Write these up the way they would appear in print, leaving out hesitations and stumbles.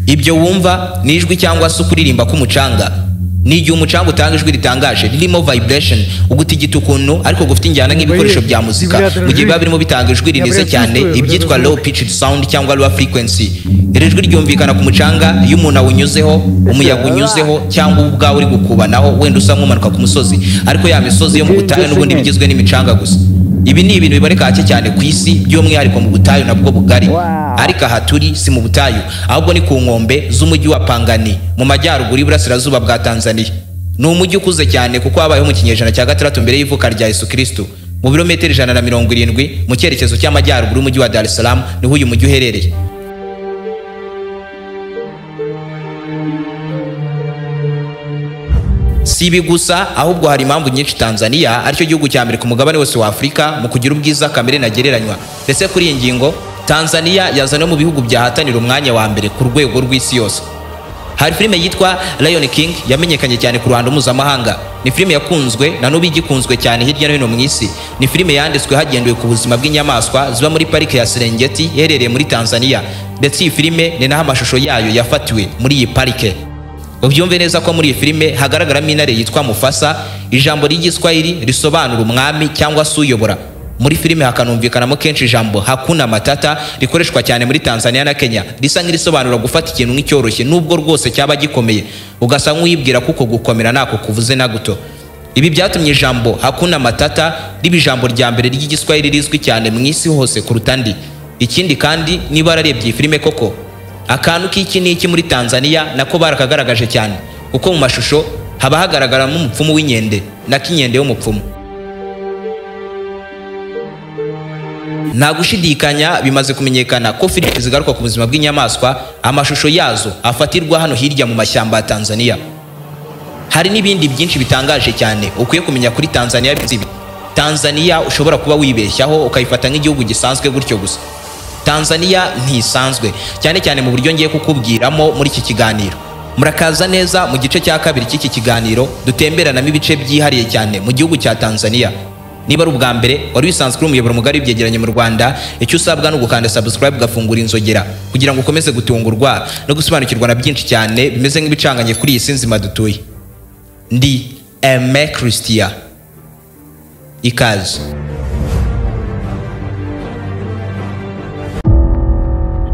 Ibyo wumva ni ijwi cyangwa se kuririmba k'umucanga. Ni igihe umucanga utanga ijwi ritangaje ririmo vibration, ugutigita ukuntu ariko gufite injyana nk'ibikoresho bya muzika, mu gihe biba birimo bitanga ijwi ririze cyane, ibyitwa low pitched sound cyangwa low frequency. Iri jwi ryumvikana ku mucanga iyo umuntu awunyuzeho, umuyaga unyuzeho, cyangwa ubwawe uri gukubanaho wenda usa nk'umanuka ku musozi, ariko ya misozi yo mu butayu n'ubundi bigizwe n'imicanga gusa. Ibi ni ibintu biboneka hake cyane ku isi, by'umwihariko mu butayu nabwo bugari. Ariko aha turi si mu butayu, ahubwo ni ku nkombe z'umujyi wa Pangani mu majyaruguru y'Iburasirazuba bwa Tanzania. Ni umujyi ukuze cyane kuko wabayeho mu kinyejana cya 6 mbere y'ivuka rya Yesu Kristo. Mu birometero 170 mu cyerekezo cy'amajyaruguru y'umujyi wa Dar es Salaam niho uyu mujyi uherereye. Si ibi gusa, ahubwo hari impamvu nyinshi Tanzania aricyo gihugu cya mbere ku mugabane wose wa Afurika mu kugira ubwiza kamere ntagereranywa. Ndetse kuri iyi ngingo Tanzania yazana mu bihugu byahatanira umwanya wa mbere ku rwego rw'isi yose. Hari filime yitwa Lion King yamenyekanye cyane ku ruhando mpuzamahanga. Ni filime yakunzwe na n'ubu igikunzwe cyane hirya no hino mu isi. Ni filime yanditswe hagendewe ku buzima bw'inyamaswa ziba muri parike ya Serengeti iherereye muri Tanzania. Ndetse iyi filime ni naho amashusho yayo yafatiwe muri iyi parike. Ubyumve neza ko muri iyi filime hagaragaramo intare yitwa Mufasa, ijambo ry'igiswahili risobanura umwami cyangwa se uyobora. Muri filime hakanumvikanamo kenshi ijambo hakuna matata rikoreshwa cyane muri Tanzania na Kenya, risa nk'irisobanura gufata ikintu nk'icyoroshye nubwo rwose cyaba gikomeye, ugasa nk'uyibwira kuko gukomera nako kuvuze na guto. Ibi byatumye ijambo hakuna matata riba ijambo rya mbere ry'igiswahili rizwi cyane mu isi hose kuruta andi. Ikindi kandi niba ararebye iyi filime koko, akantu k'iki n'iki muri Tanzania nako barakagaragaje cyane, kuko mu mashusho haba hagaragaramo umupfumu w'inkende na kinyende y'umupfumu. Nta gushidikanya bimaze kumenyekana ko filime zigaruka ku buzima bw'inyamaswa amashusho yazo afatirwa hano hirya mu mashyamba ya Tanzania. Hari n'ibindi byinshi bitangaje cyane ukwiye kumenya kuri Tanzania. Tanzania ushobora kuba wibeshyaho ukayifata nk'igihugu gisanzwe gutyo gusa. Tanzania ntisanzwe, cyane cyane mu buryo ngiye kukubwiramo muri iki kiganiro. Murakaza neza mu gice cya kabiri cy'iki kiganiro dutemberanamo ibice byihariye cyane mu gihugu cya Tanzania. Niba ari ubwa mbere wari wisanzwe uri umuyoboro mugari w'ibyegeranyo mu Rwanda, icyo usabwa no gukanda subscribe ugafungura inzogera kugira ngo ukomeze gutungurwa no gusobanukirwa na byinshi cyane bimeze nk'ibicanganye kuri iyi si nzima dutuye. Ndi Aime Christian. Ikaze.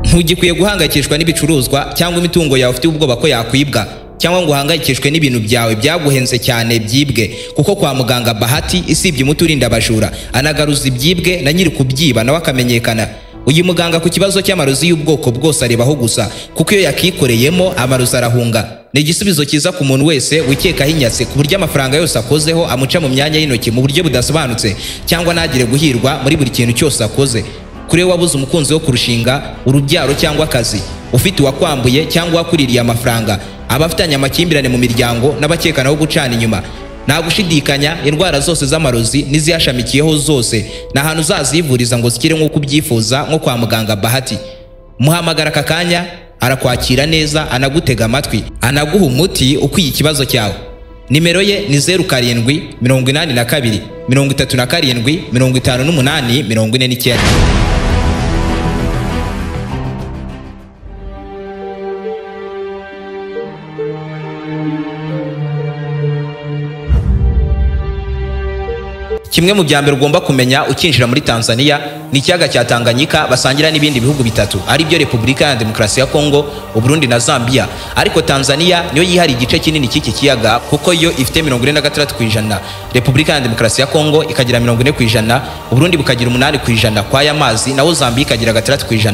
Ntugikwiye guhangayikishwa n'ibicuruzwa cyangwa imitungo yawe ufite ubwoba ko yakwibwa, cyangwa ngo uhangayikishwe n'ibintu byawe byaguhenze cyane byibwe, kuko kwa muganga Bahati isibye umuti urinda abajura anagaruza ibyibwe na nyiri kubyiba nawe akamenyekana. Uyu muganga ku kibazo cy'amarozi y'ubwoko bwose arebaho gusa, kuko iyo yakikoreyemo amarozi arahunga. Ni igisubizo cyiza ku muntu wese wikekaho inyatsi ku buryo amafaranga yose akozeho amuca mu myanya y'intoki mu buryo budasobanutse, cyangwa ntagire guhirwa muri buri kintu cyose akoze. Kuri we wabuze umukunzi wo kurushinga, urubyaro cyangwa akazi, ufite uwakwambuye cyangwa wakuririye amafaranga, abafitanye amakimbirane mu miryango n'abakekanaho gucana inyuma. Nta gushidikanya indwara zose z'amarozi n'iziyashamikiyeho zose na ahantu uzazivuriza ngo zikire nk'uko ubyifuza nko kwa muganga Bahati. Muhamagara aka kanya arakwakira neza, anagutega amatwi, anaguha umuti ukwiye ikibazo cyawe. Nimero ye ni 0782 37 58 49. Kimwe mu byambere ugomba kumenya ukinjira muri Tanzania ni ikiyaga cya Tanganyika basangira n'ibindi bihugu bitatu, ari byo Repubulika ya Demokarasi ya Kongo, Uburundi na Zambia. Ariko Tanzania niyo yihari igice kinini cy'iki kiyaga kuko yo ifite 46%, Repubulika ya Demokarasi ya Kongo ikagira 40%, Uburundi bukagira 8% kwa ya mazi, naho Zambia ikagira 3%.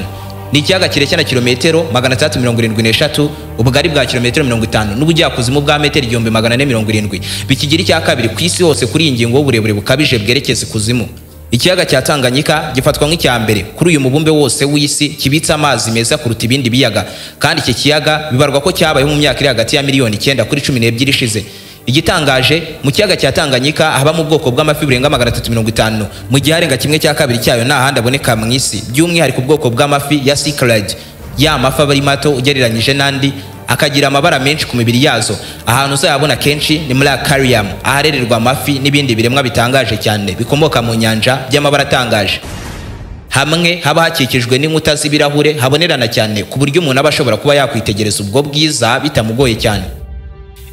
Ni ikiyaga kirekire na kilometero 373, ubugari bwa kilometero 50 n'ubujyakuzimu bwa metero 1470. Bikigira icya kabiri ku isi hose kuri iyi ngingo y'uburebure bukabije bwerekeza kuzimu. Ikiyaga cya Tanganyika gifatwa nk'icya mbere kuri uyu mubumbe wose w'isi kibitsa amazi meza kuruta ibindi biyaga, kandi iki kiyaga bibarwa ko cyabayeho mu myaka iri hagati ya miliyoni 9 kuri 12 ishize. Igitangaje mu kiyaga cya Tanganyika haba mu bwoko bw'amafi burenga 350, mu gihe arenga kimwe cya kabiri cyayo nta handi aboneka mu isi, by'umwihariko ubwoko bw'amafi ya cichlid. Ya mafi aba ari mato ugereranyije n'andi, akagira amabara menshi ku mibiri yazo. Ahantu uzayabona kenshi ni muri aquarium, aharererwa amafi n'ibindi biremwa bitangaje cyane bikomoka mu nyanja by'amabara atangaje. hamwe haba hakikijwe n'inkuta z'ibirahure habonerana cyane ku buryo umuntu aba ashobora kuba yakwitegereza ubwo bwiza bitamugoye cyane.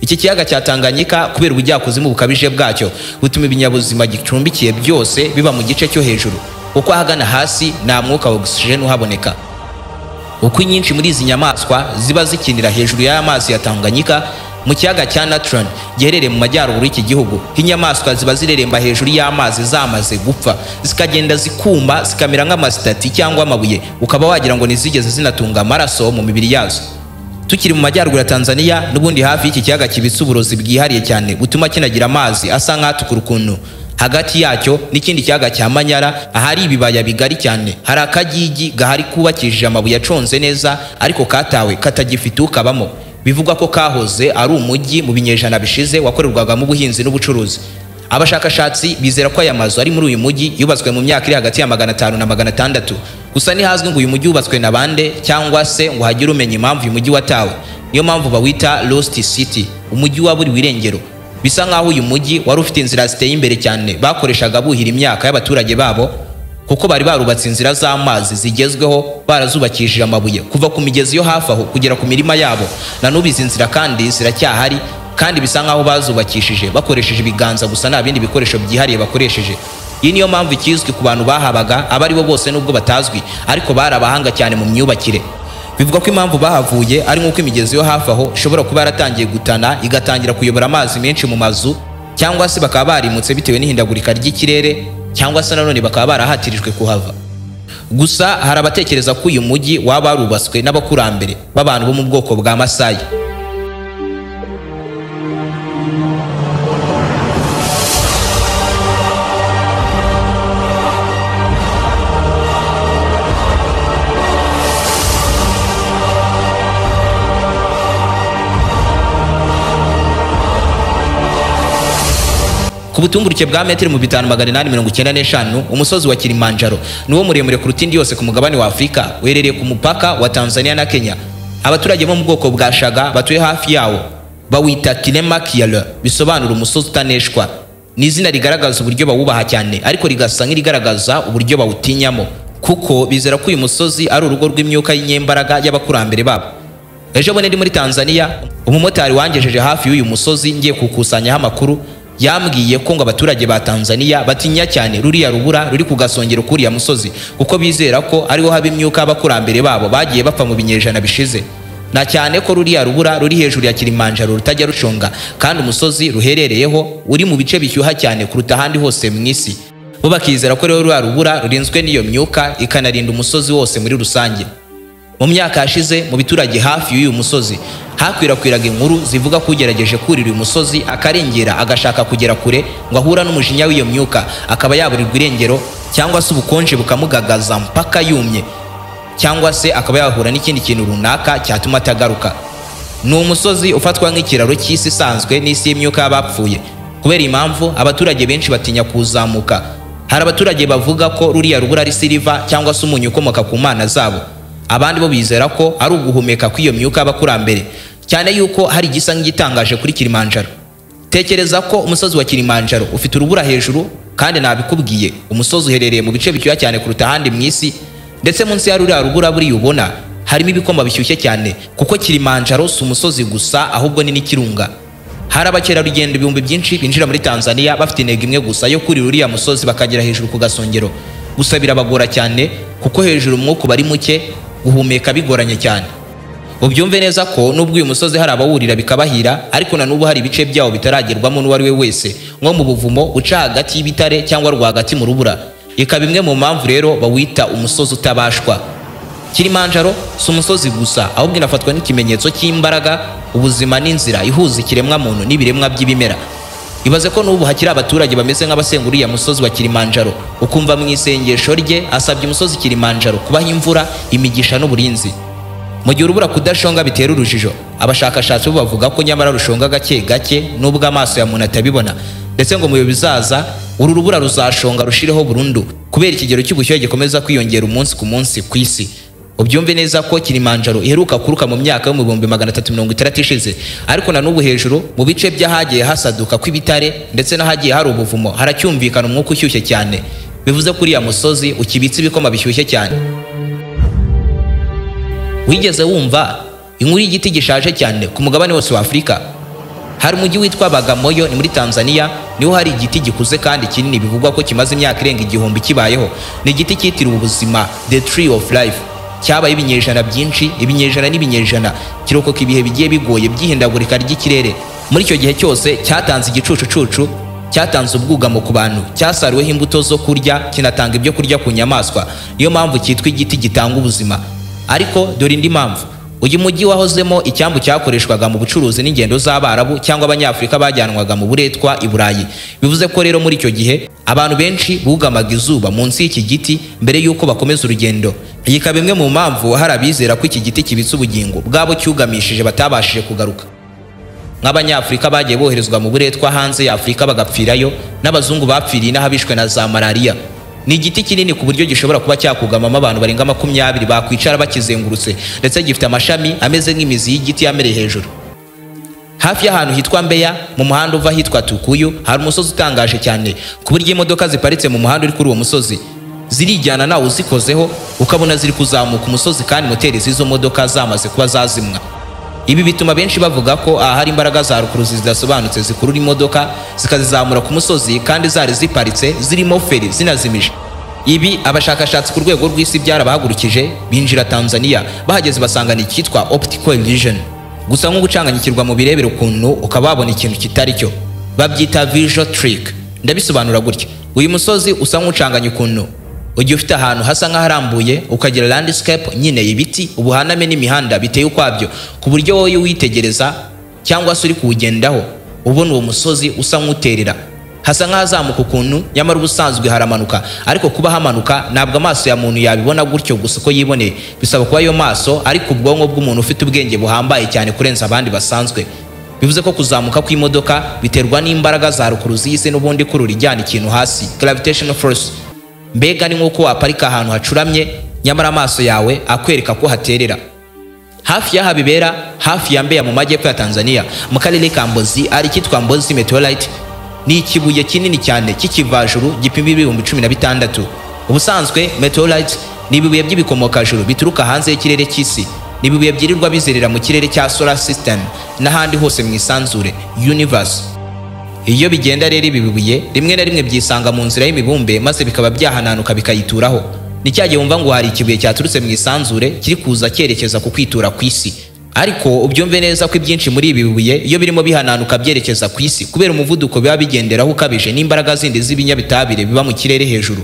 Iki kiyaga cya Tanganyika kubera ubujyakuzimu bukabije bwacyo butuma ibinyabuzima gicumbikiye byose biba mu gice cyo hejuru, kuko ahagana hasi nta mwuka wa oxygen uhaboneka. Uko nyinshi muri izi nyamaswa ziba zikinira hejuru y'aya mazi ya Tanganyika mu kiyaga cya Natron giherereye mu majyaruguru y'iki gihugu, inyamaswa ziba zireremba hejuru y'amazi zamaze gupfa, zikagenda zikuma zikamera nk'amasitati cyangwa amabuye, ukaba wagira ngo nizigeze zinatunga amaraso mu mibiri yazo. Tukiri mu majyaruguru ya Tanzania n'ubundi hafi y'iki kiyaga kibitse uburozi bwihariye cyane butuma kinagira amazi asa nk'atukura ukuntu. Hagati yacyo n'ikindi kiyaga cya Manyara ahari ibibaya bigari cyane, hari akagigi gahari kubakishije amabuye aconze neza ariko katawe katagifite ukabamo. Bivugwa ko kahoze ari umujyi mu binyejana bishize wakorerwagamo ubuhinzi n'ubucuruzi. Abashakashatsi bizera ko aya mazu ari muri uyu mujyi yubatswe mu myaka iri hagati ya 500 na 600. Gusa ntihazwi ngo uyu mujyi wubatswe na bande cyangwa se ngo hagire umenya impamvu uyu mujyi watawe. Niyo mpamvu bawita Lost City, umujyi waburiwe irengero. Bisa nkaho uyu mujyi wari ufite inzira ziteye imbere cyane bakoreshaga buhira imyaka y'abaturage babo, kuko bari barubatse inzira z'amazi zigezweho barazubakishije amabuye kuva ku migezi yo hafi aho kugera ku mirima yabo. Na n'ubu izi nzira kandi ziracyahari, kandi bisa nkaho bazubakishije bakoresheje ibiganza gusa nta bindi bikoresho byihariye bakoresheje. Iyi niyo mpamvu ikizwi ku bantu bahabaga aba ari bo bose nubwo batazwi, ariko bari abahanga cyane mu myubakire. Bivuga ko impamvu bahavuye ari nk'uko imigezi yo hafi aho ishobora kuba yaratangiye gutana igatangira kuyobora amazi menshi mu mazu, cyangwa se bakaba barimutse bitewe n'ihindagurika ry'ikirere, cyangwa se nanone bakaba barahatirijwe kuhava. Gusa hari abatekereza ko uyu mujyi waba warubatswe n'abakurambere b'abantu bo mu bwoko bwa Masai. Ku butumburuke bwa metero mu 5895 umusozi wa Kilimanjaro niwo muremure kuruta indi yose ku mugabane wa Afrika, werereye ku mupaka wa Tanzania na Kenya. Abaturage bo mu bwoko bwa Shaga batuye hafi yawo bawita Kilema Kiala, bisobanura umusozi utaneshwa. Ni izina rigaragaza uburyo bawubaha cyane, ariko rigasa nk'irigaragaza uburyo bawutinyamo, kuko bizera ko uyu musozi ari urugo rw'imyuka y'inyembaraga y'abakurambere babo. Ejo bundi muri Tanzania umumotari wangejeje hafi y'uyu musozi ngiye kukusanyaho amakuru yambwiye ko ngo abaturage ba Tanzania batinya cyane ruriya rubura ruri ku gasongero kuriya musozi, kuko bizera ko ariho haba imyuka y'abakurambere babo bagiye bapfa mu binyejana bishize. Na cyane ko ruriya rubura ruri hejuru ya Kilimanjaro rutajya rushonga, kandi umusozi ruherereyeho uri mu bice bishyuha cyane kuruta ahandi hose mu isi. Bo bakizera ko rero ruriya rubura rurinzwe n'iyo myuka ikanarinda umusozi wose muri rusange. Mu myaka yashize mu biturage hafi y'uyu musozi hakwirakwiraga inkuru zivuga ko ugerageje kurira uyu musozi akarengera agashaka kugera kure ngo ahura n'umujinya w'iyo myuka akaba yaburirwa irengero, cyangwa se ubukonje bukamugagaza mpaka yumye, cyangwa se akaba yahura n'ikindi kintu runaka cyatuma atagaruka. Ni umusozi ufatwa nk'ikiraro cy'isi isanzwe n'isi y'imyuka y'abapfuye. Kubera impamvu abaturage benshi batinya kuzamuka. Hari abaturage bavuga ko ruriya rubura ari siliva cyangwa se umunyu ukomoka ku mana zabo. Abandi bo bizera ko ari uguhumeka kw'iyo myuka y'abakurambere, cyane yuko hari igisa nk'igitangaje kuri Kilimanjaro. Tekereza ko umusozi wa Kilimanjaro ufite urubura hejuru, kandi nabikubwiye umusozi uherereye mu bice bishyuha cyane kuruta ahandi mu isi, ndetse munsi ya ruriya rubura buri ubona harimo ibikoma bishyushye cyane, kuko Kilimanjaro si umusozi gusa ahubwo ni n'ikirunga. Hari abakerarugendo ibihumbi byinshi binjira muri Tanzania bafite intego imwe gusa yo kurira uriya musozi bakagera hejuru ku gasongero. Gusa birabagora cyane kuko hejuru umwuka bari muke, guhumeka bigoranye cyane. Ubyumve neza ko nubwo uyu musozi hari abawurira bikabahira, ariko na n'ubu hari ibice byawo bitaragerwamo n'uwari we wese, nko mu buvumo uca hagati y'ibitare cyangwa rwagati mu rubura. Ikaba imwe mu mpamvu rero bawita umusozi utabashwa. Kilimanjaro si umusozi gusa, ahubwo inafatwa n'ikimenyetso cy'imbaraga, ubuzima n'inzira ihuza ikiremwa muntu n'ibiremwa by'ibimera. Ibaze ko n'ubu hakiri abaturage bameze nk'abasenga uriya musozi wa Kilimanjaro, ukumva mu isengesho rye asabye umusozi Kilimanjaro kubaha imvura, imigisha n'uburinzi. Mu gihe urubura kudashonga bitera urujijo, abashakashatsi bo bavuga ko nyamara rushonga gake gake nubwo amaso ya muntu atabibona, ndetse ngo mu bihe bizaza uru rubura ruzashonga rushireho burundu kubera ikigero cy'ubushyuhe gikomeza kwiyongera umunsi ku munsi ku isi. Ubyumve neza ko Kilimanjaro iheruka kuruka mu myaka yo mu 1360 ishize, ariko na n'ubu hejuru mu bice by'ahagiye hasaduka kw'ibitare ndetse n'ahagiye hari ubuvumo haracyumvikana umwuka ushyushye cyane. bivuze ko uriya musozi ukibitse ibikoma bishyushye cyane. Wigeze wumva inkuru y'igiti gishaje cyane ku mugabane wose wa Afurika? Hari umujyi witwa Bagamoyo, ni muri Tanzania, niho hari igiti gikuze kandi kinini bivugwa ko kimaze imyaka irenga 1000 kibayeho. Ni igiti cyitiriwe ubuzima, the tree of life. Cyabaye ibinyejana byinshi, ibinyejana n'ibinyejana, kirokoka ibihe bigiye bigoye byihindagurika ry'ikirere. Muri icyo gihe cyose cyatanze igicucucucu, cyatanze ubwugamo ku bantu, cyasaruweho imbuto zo kurya, kinatanga ibyo kurya ku nyamaswa. Niyo mpamvu cyitwa igiti gitanga ubuzima. Ariko dore indi mpamvu. Uyu mujyi wahozemo icyambu cyakoreshwaga mu bucuruzi n'ingendo z'Abarabu cyangwa Abanyafurika bajyanwaga mu buretwa i Burayi. Bivuze ko rero muri icyo gihe abantu benshi bugamaga izuba munsi y'iki giti mbere y'uko bakomeza urugendo. Iyi ikaba imwe mu mpamvu hari abizera ko iki giti kibitse ubugingo bwabo cyugamishije batabashije kugaruka. Nk'Abanyafurika bagiye boherezwa mu buretwa hanze ya Afurika bagapfirayo, n'abazungu bapfiriye n'ahabishwe na za malaria. Ni igiti kinini ku buryo gishobora kuba cyakugamamo abantu barenga 20 bakwicara bakizengurutse, ndetse gifite amashami ameze nk'imizi y'igiti yamereye hejuru. Hafi y'ahantu hitwa Mbeya, mu muhanda uva hitwa Tukuyu, hari umusozi utangaje cyane ku buryo imodoka ziparitse mu muhanda uri kuri uwo musozi zirijyana nawe uzikozeho ukabona ziri kuzamuka umusozi kandi moteri z'izo modoka zamaze kuba zazimwa. Ibi bituma benshi bavuga ko hari imbaraga za rukuruzi zidasobanutse zikurura imodoka zikazizamura ku musozi kandi zari ziparitse zirimo feri zinazimije. Ibi abashakashatsi ku rwego rw'isi byarabahagurukije, binjira Tanzania, bahageze basangana icyitwa optical illusion. Gusa nko gucanganyikirwa mu birebera ukuntu ukaba wabona ikintu kitari cyo, babyita visual trick. Ndabisobanura gutya: uyu musozi usa nk'ucanganya ukuntu ugiye ufite ahantu hasa nk'aharambuye, ukagira landscape nyine ibiti, ubuhaname n'imihanda biteye ukwabyo, ku buryo wowe witegereza cyangwa se uri kuwugendaho ubona uwo musozi usa nk'uterera, hasa nk'ahazamuka ukuntu, nyamara ubusanzwe haramanuka. Ariko kuba hamanuka ntabwo amaso ya muntu yabibona gutyo gusa uko yiboneye, bisaba kuba ayo maso ari ku bwonko bw'umuntu ufite ubwenge buhambaye cyane kurenza abandi basanzwe. Bivuze ko kuzamuka kw'imodoka biterwa n'imbaraga za rukuruzi y'isi n'ubundi kurura ijyana ikintu hasi, gravitational force. Mbega ni nk'uko waparika ahantu hacuramye nyamara amaso yawe akwereka ko haterera. Hafi y'aha bibera, hafi ya Mbeya mu majyepfo ya Tanzania, mu karere ka Mbozi, ari kitwa Mbozi meteorite. Ni ikibuye kinini cyane cy'ikivajuru gipima 16,000. Ubusanzwe meteorite ni ibibuye by'ibikomokajuru bituruka hanze y'ikirere cy'isi. Ni ibibuye byirirwa bizerera mu kirere cya solar system n'ahandi hose mu isanzure, universe. Iyo bigenda rero ibi bibuye rimwe na rimwe byisanga mu nzira y'imibumbe maze bikaba byahananuka bikayituraho. Ni cyagiye wumva ngo hari ikibuye cyaturutse mu isanzure kiri kuza cyerekeza ku kwitura ku isi. Ariko ubyumve neza ko ibyinshi muri ibi bibuye iyo birimo bihananuka byerekeza ku isi kubera umuvuduko biba bigenderaho ukabije n'imbaraga zindi z'ibinyabitabire biba mu kirere hejuru.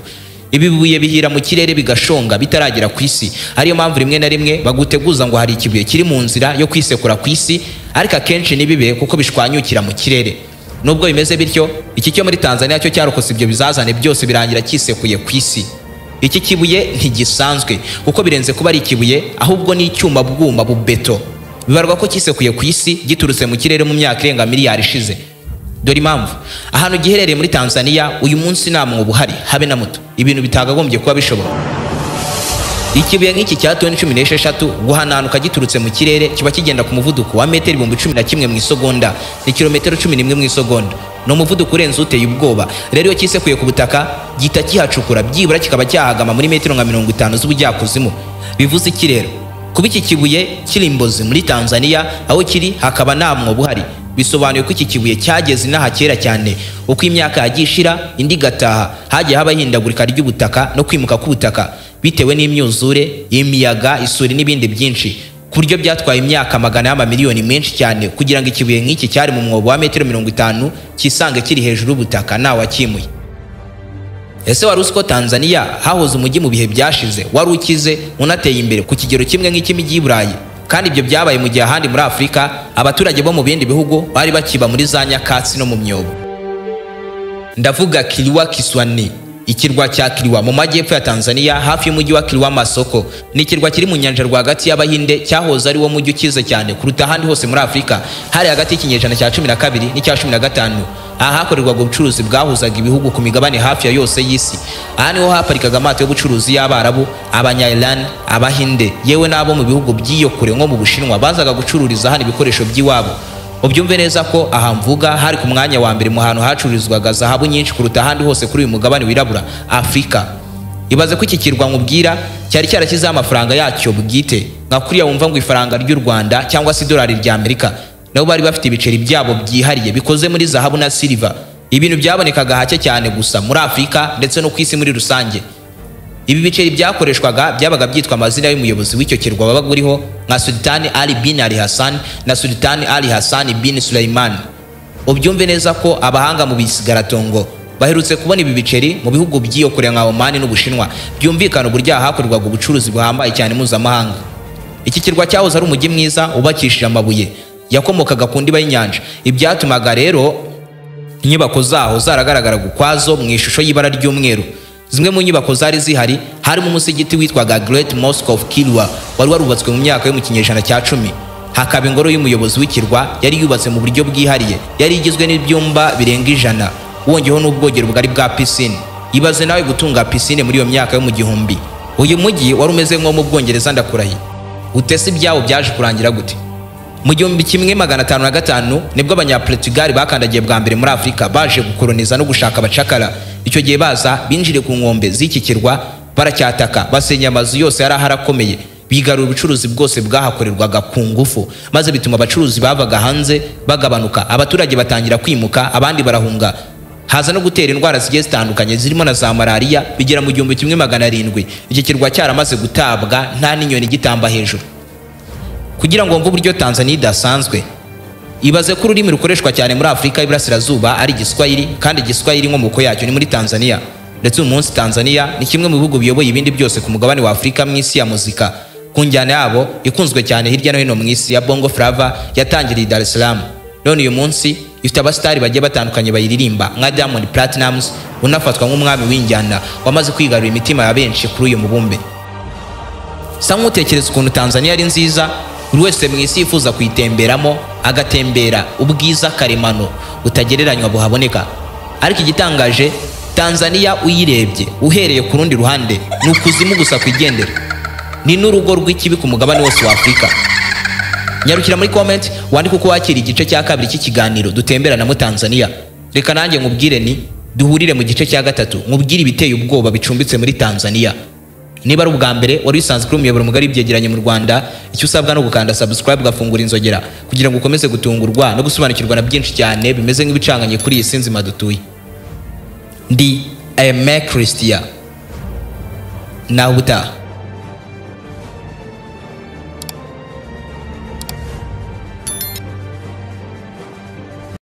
Ibi bibuye bihira mu kirere bigashonga bitaragera ku isi. Ariyo mpamvu rimwe na rimwe baguteguza ngo hari ikibuye kiri mu nzira yo kwisekura ku isi, ariko akenshi nibibe kuko bishwanyukira mu kirere. Nubwo bimeze bityo, iki cyo muri Tanzania cyo cyarokose ibyo bizazane byose birangira kisekuye ku isi. Iki kibuye ntigisanzwe kuko birenze kuba ari ikibuye, ahubwo ni icyuma bwuma bubeto. Bibarwa ko kisekuye ku isi giturutse mu kirere mu myaka irenga miliyari ishize. Dore impamvu ahantu giherereye muri Tanzania uyu munsi nta mwobo uhari habe na muto. Ibintu bitagagombye kuba bishoboka. Ikibuye nk'iki cya toni 16 guhananuka giturutse mu kirere kiba kigenda ku muvuduko wa metero 11 mu isegonda, ni kilometero 11 mu isegonda. No muvuduko urenze uteye ubwoba. Rero iyo kisekuye ku butaka gita kihacukura byibura kikaba cyahagama muri metero nka 50 z'ubujyakuzimu. Bivuze iki rero? Kuba iki kibuye kiri Mbozi muri Tanzania aho kiri hakaba nta mwobo uhari, bisobanuye ko iki kibuye cyageze inaha kera cyane. Uko imyaka yagishira indi gataha hagiye haba hindagurika ry'ubutaka no kwimuka k'ubutaka bitewe n'imyuzure, imiyaga, isuri n'ibindi byinshi, ku buryo byatwaye imyaka magana y'amamiliyoni menshi cyane kugira ngo ikibuye nk'iki cyari mu mwobo wa metero 50 kisange kiri hejuru y'ubutaka nta wakimuye. Ese wari uzi ko Tanzania hahoze umujyi mu bihe byashize wari ukize unateye imbere ku kigero kimwe nk'ik'imijyi y'Iburayi? Kandi ibyo byabaye mu gihe ahandi muri Afurika abaturage bo mu bindi bihugu bari bakiba muri za nyakatsi no mu myobo. Ndavuga Kiliwa Kiswani, ikirwa cya Kiliwa mu majyepfo ya Tanzania hafi y'umujyi wa Kiliwa Masoko. Ni ikirwa kiri mu nyanja rwagati y'Abahinde, cyahoze ari wo mujyi ukize cyane kuruta ahandi hose muri Afurika. Hari hagati y'ikinyejana cya 12 n'icya 15. Aha hakorerwaga ubucuruzi bwahuzaga ibihugu ku migabane hafi ya yose y'isi. Aha niho haparikaga amato y'ubucuruzi y'Abarabu, Abanya-Iran, Abahinde, yewe n'abo mu bihugu by'iyo kure nko mu Bushinwa bazaga gucururiza hano ibikoresho by'iwabo. ubyumve neza ko aha mvuga hari ku mwanya wa mbere mu hantu hacururizwaga zahabu nyinshi kuruta ahandi hose kuri uyu mugabane wirabura Afurika. Ibaze ko iki kirwa nkubwira cyari cyarashyizeho amafaranga yacyo bwite, nka kuriya wumva ngo ifaranga ry'u Rwanda cyangwa se idolari rya Amerika, nabo bari bafite ibiceri byabo byihariye bikoze muri zahabu na silver. Ibintu byabonekaga hake cyane gusa muri Afurika ndetse no ku isi muri rusange. Ibi biceri byakoreshwaga byabaga byitwa amazina y'umuyobozi w'icyo kirwa wabaga uriho nka Sultan Ali bin Ali Hassan na Sultan Ali Hassan bin Sulaiman. Ubyumve neza ko abahanga mu bisigaratongo baherutse kubona ibi biceri mu bihugu by'iyo kure nka Oman n'Ubushinwa, byumvikana uburyo hakorwaga ubucuruzi buhambaye cyane mpuzamahanga. Iki kirwa cyahoze ari umujyi mwiza ubakishije amabuye yakomokaga ku ndiba y'inyanja, ibyatumaga rero inyubako zaho zaragaragaraga ukwazo mu ishusho y'ibara ry'umweru. Zimwe mu nyubako zari zihari harimo umusigiti witwaga Great Mosque of Kilwa wari warubatswe mu myaka yo mu kinyejana cya 10. Hakaba ingoro y'umuyobozi w'ikirwa yari yubatse mu buryo bwihariye, yari igizwe n'ibyumba birenga 100, wongeyeho n'ubwogero bugari bwa piscine. Ibaze nawe gutunga piscine muri iyo myaka yo mu gihumbi. Uyu mujyi wari umeze nko mu Bwongereza ndakurahiye. Utese ibyawo byaje kurangira gute? Mu 1505 nibwo abanyaportugal bakandagiye bwa mbere muri Afurika, baje gukoloniza no gushaka abacakara. Icyo gihe baza binjire ku nkombe z'iki kirwa, baracyataka, basenya amazu yose yari harakomeye, bigarura ubucuruzi bwose bwahakorerwaga ku ngufu, maze bituma abacuruzi bavaga hanze bagabanuka, abaturage batangira kwimuka, abandi barahunga. Haza no gutera indwara zigiye zitandukanye zirimo na za malaria, bigera mu 1700 iki kirwa cyaramaze gutabwa nta n'inyoni gitamba hejuru. Kugira ngo mvu uburyo Tanzania idasanzwe, ibaze ko ururimi rukoreshwa cyane muri Afurika y'Iburasirazuba ari Igiswahili, kandi Igiswahili inkomoko yacyo ni muri Tanzania. Ndetse uyu munsi Tanzania ni kimwe mu bihugu biyoboye ibindi byose ku mugabane wa Afurika mu isi ya muzika, ku njyana yabo ikunzwe cyane hirya no hino mu isi ya Bongo Flava yatangiriye Dar es Salaam. None uyu munsi ifite abasitari bagiye batandukanye bayiririmba nka Diamond Platnumz, unafatwa nk'umwami w'injyana wamaze kwigarurira imitima ya benshi kuri uyu mubumbe. Sa nk'utekereza ukuntu Tanzania ari nziza, buri wese mu isi yifuza kuyitemberamo, agatembera ubwiza karemano utagereranywa buhaboneka. Ariko igitangaje, Tanzania uyirebye uhereye ku rundi ruhande ni ukuzimu gusa kwigendera, ni n'urugo rw'ikibi ku mugabane wose wa Afurika. Nyarukira muri comment wandike uko wakira igice cya kabiri cy'ikiganiro dutemberana mu Tanzania. Reka nanjye nkubwire ni duhurire mu gice cya gatatu, nkubwire ibiteye ubwoba bicumbitse muri Tanzania. Niba ari ubwa mbere wari usanzwe kuri umuyoboro mugari byegeranye mu Rwanda, icyo usabwa no gukanda subscribe ugafungura inzogera kugira ngo ukomeze gutungurwa no gusobanukirwa na byinshi cyane bimeze nk'ibicanganye kuri iyi sinzi madutuye. Ndi Aime Christian. Naho ubutaha.